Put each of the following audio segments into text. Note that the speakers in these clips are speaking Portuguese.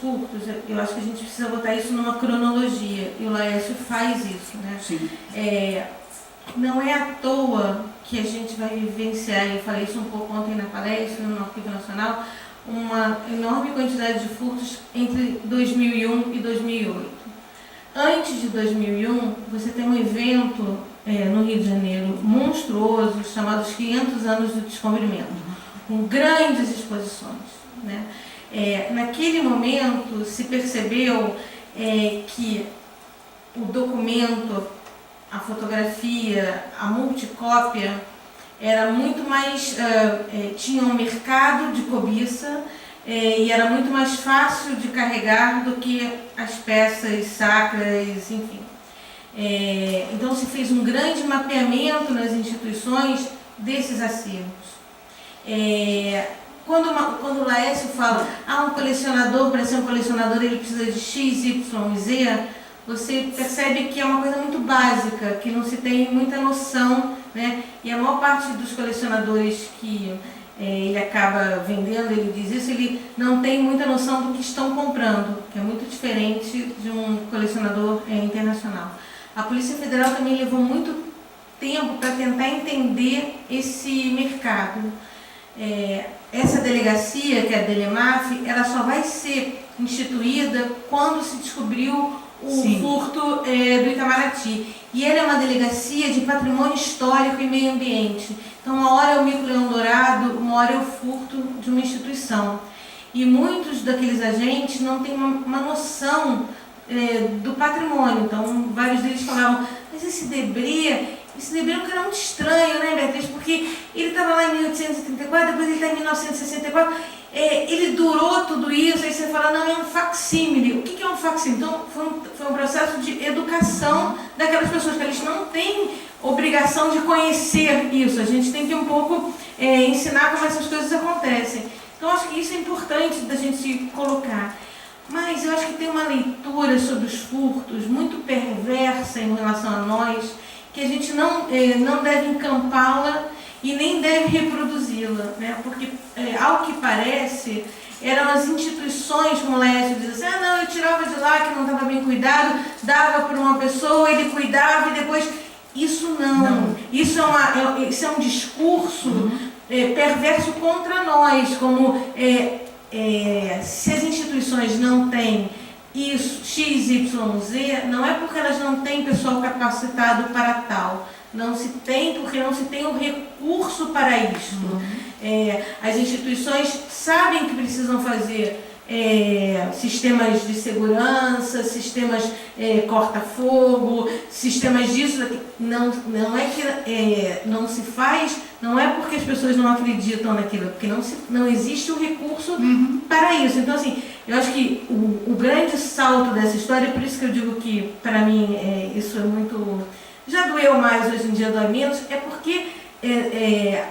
furtos, eu acho que a gente precisa botar isso numa cronologia, e o Laércio faz isso, né? Sim. Não é à toa que a gente vai vivenciar, eu falei isso um pouco ontem na palestra, no Arquivo Nacional, uma enorme quantidade de furtos entre 2001 e 2008. Antes de 2001, você tem um evento no Rio de Janeiro monstruoso, chamado os 500 anos do descobrimento, com grandes exposições, né? Naquele momento se percebeu que o documento, a fotografia, a multicópia era muito mais, tinha um mercado de cobiça e era muito mais fácil de carregar do que as peças sacras, enfim. Então se fez um grande mapeamento nas instituições desses acervos. Quando o Laércio fala, um colecionador, para ser um colecionador ele precisa de X, Y, Z, você percebe que é uma coisa muito básica, que não se tem muita noção, né? E a maior parte dos colecionadores que ele acaba vendendo, ele diz isso, ele não tem muita noção do que estão comprando, que é muito diferente de um colecionador internacional. A Polícia Federal também levou muito tempo para tentar entender esse mercado. Essa delegacia, que é a Delemaf, ela só vai ser instituída quando se descobriu o furto do Itamaraty. E ela é uma delegacia de patrimônio histórico e meio ambiente. Então, uma hora é o mico-leão dourado, uma hora é o furto de uma instituição. E muitos daqueles agentes não têm uma noção do patrimônio. Então, vários deles falavam, mas esse debris é um cara muito estranho, né, Beatriz? Porque ele estava lá em 1834, depois ele está em 1964, ele durou tudo isso, aí você fala, não, é um facsímile. O que é um facsímile? Então, foi um processo de educação daquelas pessoas, que eles não têm obrigação de conhecer isso, a gente tem que um pouco ensinar como essas coisas acontecem. Então, acho que isso é importante da gente se colocar. Mas eu acho que tem uma leitura sobre os furtos muito perversa em relação a nós, que a gente não deve encampá-la e nem deve reproduzi-la, né? Porque, ao que parece, eram as instituições, como o Laércio diz assim, não, eu tirava de lá que não estava bem cuidado, dava para uma pessoa, ele cuidava e depois... Isso não. Isso é um discurso perverso contra nós, como se as instituições não têm isso, X, Y, Z, não é porque elas não têm pessoal capacitado para tal. Não se tem, porque não se tem o recurso para isso. As instituições sabem que precisam fazer sistemas de segurança, sistemas corta-fogo, sistemas disso. Não é que não se faz, não é porque as pessoas não acreditam naquilo, porque não existe o recurso para isso. Então, assim, eu acho que o grande salto dessa história, por isso que eu digo que, para mim, isso é muito... Já doeu mais, hoje em dia dói menos, é porque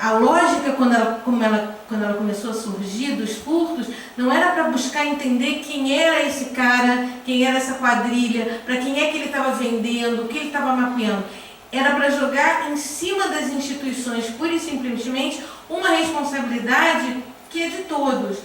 a lógica, quando ela começou a surgir dos furtos, não era para buscar entender quem era esse cara, quem era essa quadrilha, para quem é que ele estava vendendo, o que ele estava mapeando. Era para jogar em cima das instituições, pura e simplesmente, uma responsabilidade que é de todos.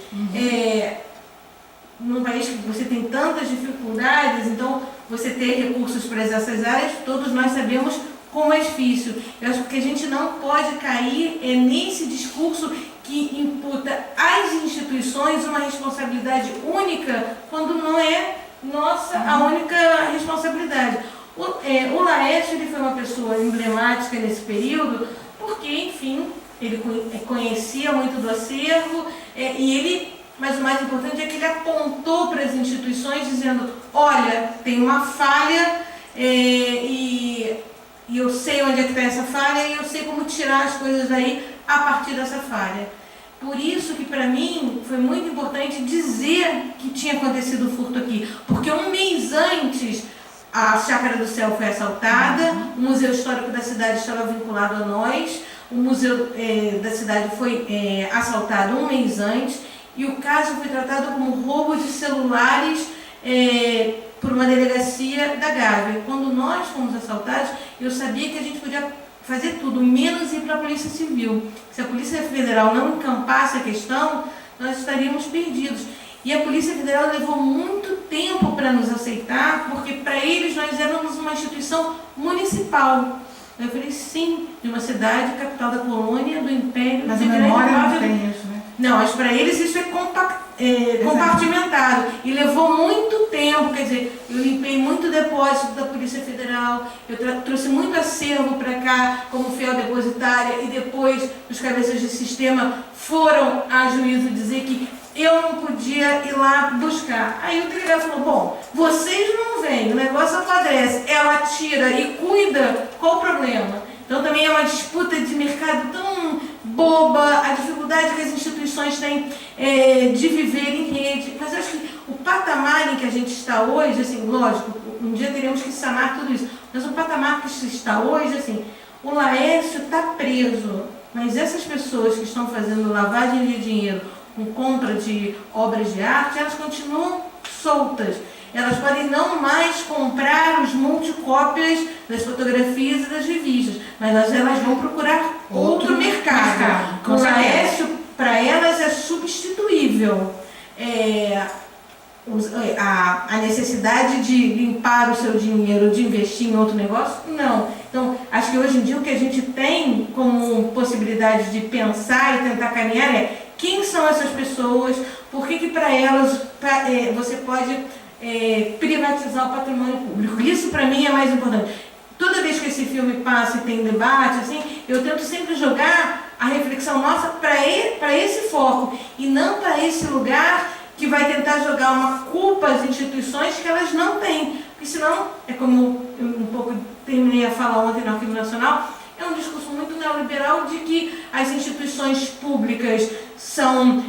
Num país que você tem tantas dificuldades, então você ter recursos para essas áreas, todos nós sabemos como é difícil. Eu acho que a gente não pode cair nesse discurso que imputa às instituições uma responsabilidade única, quando não é nossa a única responsabilidade. O Laércio, ele foi uma pessoa emblemática nesse período, porque, enfim, ele conhecia muito do acervo, mas o mais importante é que ele apontou para as instituições dizendo, olha, tem uma falha e eu sei onde é que está essa falha e eu sei como tirar as coisas daí a partir dessa falha. Por isso que, para mim, foi muito importante dizer que tinha acontecido o furto aqui, porque um mês antes a Chácara do Céu foi assaltada, o Museu Histórico da cidade estava vinculado a nós, o Museu da cidade foi assaltado um mês antes, e o caso foi tratado como roubo de celulares por uma delegacia da Gávea. Quando nós fomos assaltados, eu sabia que a gente podia fazer tudo, menos ir para a Polícia Civil. Se a Polícia Federal não encampasse a questão, nós estaríamos perdidos. E a Polícia Federal levou muito tempo para nos aceitar, porque para eles nós éramos uma instituição municipal. Eu falei, sim, de uma cidade, capital da colônia, do Império. Mas a memória não tem isso, né? Não, mas para eles isso é compartimentado. E levou muito tempo, quer dizer, eu limpei muito depósito da Polícia Federal, eu trouxe muito acervo para cá como fiel depositária, e depois os cabeças de sistema foram a juízo dizer que eu não podia ir lá buscar. Aí o delegado falou, bom, vocês não vêm, o negócio apodrece, ela tira e cuida, qual o problema? Então também é uma disputa de mercado tão boba, a dificuldade que as instituições têm de viver em rede. Mas eu acho que o patamar em que a gente está hoje, assim, lógico, um dia teremos que sanar tudo isso, mas o patamar que se está hoje, assim, o Laércio está preso, mas essas pessoas que estão fazendo lavagem de dinheiro com compra de obras de arte, elas continuam soltas. Elas podem não mais comprar os multicópias das fotografias e das revistas, mas elas vão procurar outro mercado. O Laércio, para elas, é substituível. A necessidade de limpar o seu dinheiro, de investir em outro negócio, não. Então, acho que hoje em dia o que a gente tem como possibilidade de pensar e tentar caminhar é quem são essas pessoas, por que para elas você pode privatizar o patrimônio público. Isso para mim é mais importante. Toda vez que esse filme passa e tem debate, assim, eu tento sempre jogar a reflexão nossa para esse foco e não para esse lugar que vai tentar jogar uma culpa às instituições que elas não têm. Porque senão, é como eu um pouco terminei a falar ontem no Arquivo Nacional, é um discurso muito neoliberal de que as instituições públicas são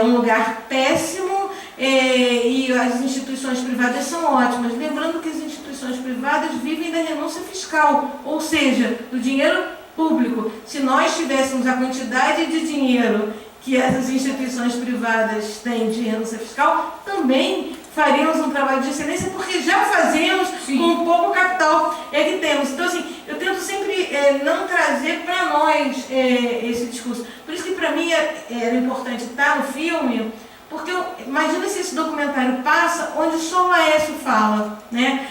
um lugar péssimo e as instituições privadas são ótimas. Lembrando que as instituições privadas vivem da renúncia fiscal, ou seja, do dinheiro público. Se nós tivéssemos a quantidade de dinheiro que essas instituições privadas têm de renúncia fiscal, também faríamos um trabalho de excelência, porque já fazemos com o pouco capital que temos. Então, assim, eu tento sempre não trazer para nós esse discurso. Por isso que para mim era importante estar no filme, porque imagina se esse documentário passa onde só o Laércio fala, né?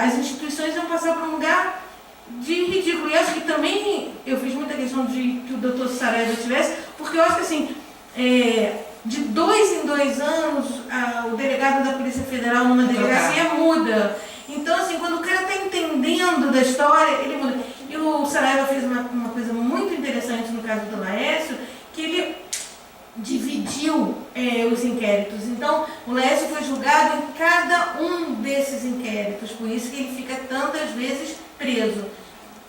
As instituições vão passar para um lugar de ridículo. E acho que também eu fiz muita questão de que o doutor Saraiva tivesse, porque eu acho que assim, de 2 em 2 anos, o delegado da Polícia Federal numa delegacia muda. Então, assim, quando o cara está entendendo da história, ele muda. E o Saraiva fez uma coisa muito interessante no caso do Laércio, que ele dividiu os inquéritos. Então, o Laércio foi julgado em cada um desses inquéritos, por isso que ele fica tantas vezes preso.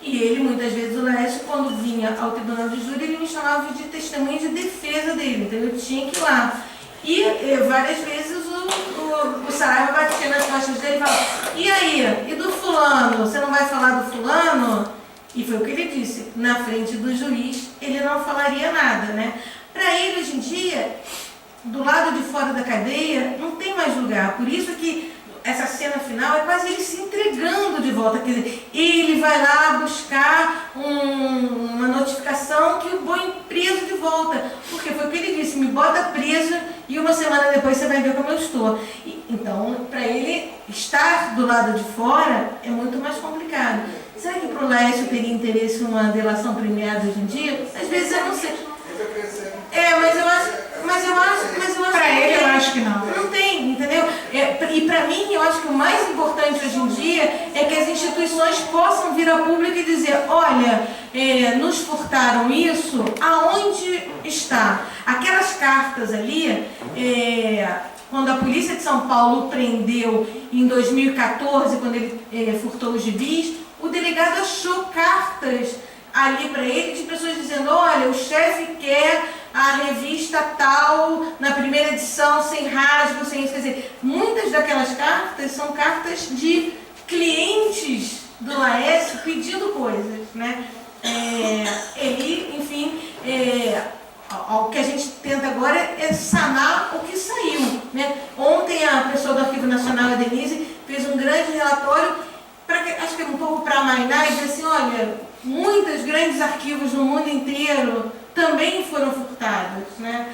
E ele, muitas vezes, o Laércio, quando vinha ao tribunal de júri, ele me chamava de testemunha de defesa dele, então eu tinha que ir lá. E várias vezes o Saraiva batia nas costas dele e falava, e aí, e do fulano, você não vai falar do fulano? E foi o que ele disse, na frente do juiz, ele não falaria nada, né? Para ele, hoje em dia, do lado de fora da cadeia, não tem mais lugar. Por isso que essa cena final é quase ele se entregando de volta. Quer dizer, ele vai lá buscar uma notificação que o põe preso de volta. Porque foi o que ele disse, me bota preso e uma semana depois você vai ver como eu estou. Então, para ele, estar do lado de fora é muito mais complicado. Será que para o Laércio teria interesse em uma delação premiada hoje em dia? Às vezes eu não sei. Mas eu acho para ele eu acho que não. Não tem, entendeu? E para mim, eu acho que o mais importante hoje em dia é que as instituições possam vir ao público e dizer, olha, nos furtaram isso, aonde está? Aquelas cartas ali, quando a polícia de São Paulo prendeu em 2014, quando ele furtou os gibis, o delegado achou cartas ali para ele de pessoas dizendo, olha, o chefe quer a revista tal, na primeira edição, sem rasgo, sem isso. Quer dizer, muitas daquelas cartas são cartas de clientes do Laércio pedindo coisas, né? Ele, enfim, o que a gente tenta agora é sanar o que saiu, né? Ontem a pessoa do Arquivo Nacional, a Denise, fez um grande relatório, acho que é um pouco para amainar, e dizer assim, olha, muitos grandes arquivos no mundo inteiro também foram furtados, né?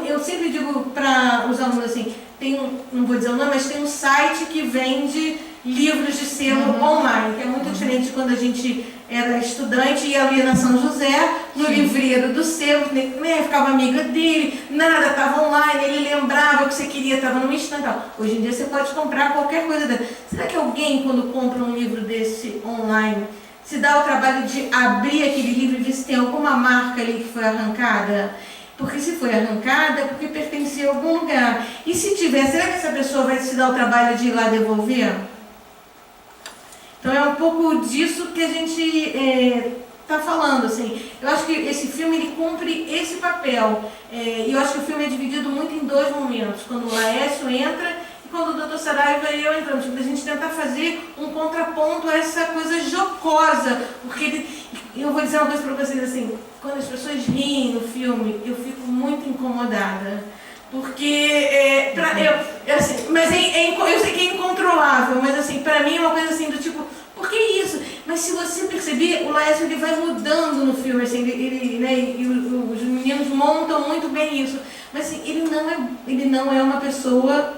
Eu sempre digo para os alunos assim, não vou dizer o nome, mas tem um site que vende livros de selo online, que é muito diferente de quando a gente era estudante e ia ali na São José, no livreiro do selo, né, ficava amiga dele, nada, estava online, ele lembrava o que você queria, estava no instante. Hoje em dia você pode comprar qualquer coisa dessa. Será que alguém, quando compra um livro desse online, se dá o trabalho de abrir aquele livro e ver se tem alguma marca ali que foi arrancada? Porque se foi arrancada é porque pertencia a algum lugar. E se tiver, será que essa pessoa vai se dar o trabalho de ir lá devolver? Então é um pouco disso que a gente está falando, assim. Eu acho que esse filme ele cumpre esse papel. E eu acho que o filme é dividido muito em dois momentos. Quando o Laércio entra e quando o Dr. Saraiva e eu entramos. Tipo, a gente tentar fazer um contraponto a essa coisa jocosa. Porque eu vou dizer uma coisa para vocês, assim, quando as pessoas riem no filme, eu fico muito incomodada. Porque, assim, mas eu sei que é incontrolável, mas assim, pra mim é uma coisa assim do tipo, por que isso? Mas se você perceber, o Laércio ele vai mudando no filme, assim, né, e os meninos montam muito bem isso. Mas assim, ele não é uma pessoa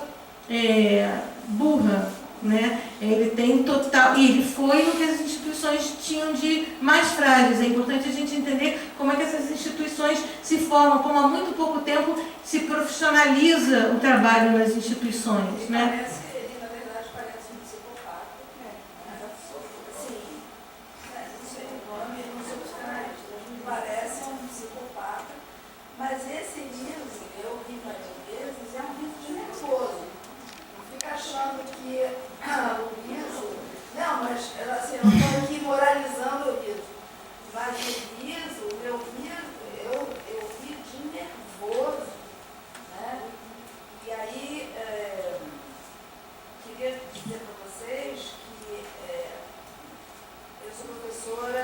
burra, né? Ele tem total, e ele foi no que as instituições tinham de mais frágeis. É importante a gente entender como é que essas instituições se formam, como há muito pouco tempo se profissionaliza o trabalho nas instituições, né? Ele, na verdade, parece um psicopata. Sim. Não sei o nome, não sei os canais. Ele parece um psicopata, mas esse livro, eu vi várias vezes, é um livro de nervoso. Fica achando que o riso... Não, mas assim, eu não estou aqui moralizando o riso. Mas o riso, eu vi de nervoso. Né? E aí, queria dizer para vocês que eu sou professora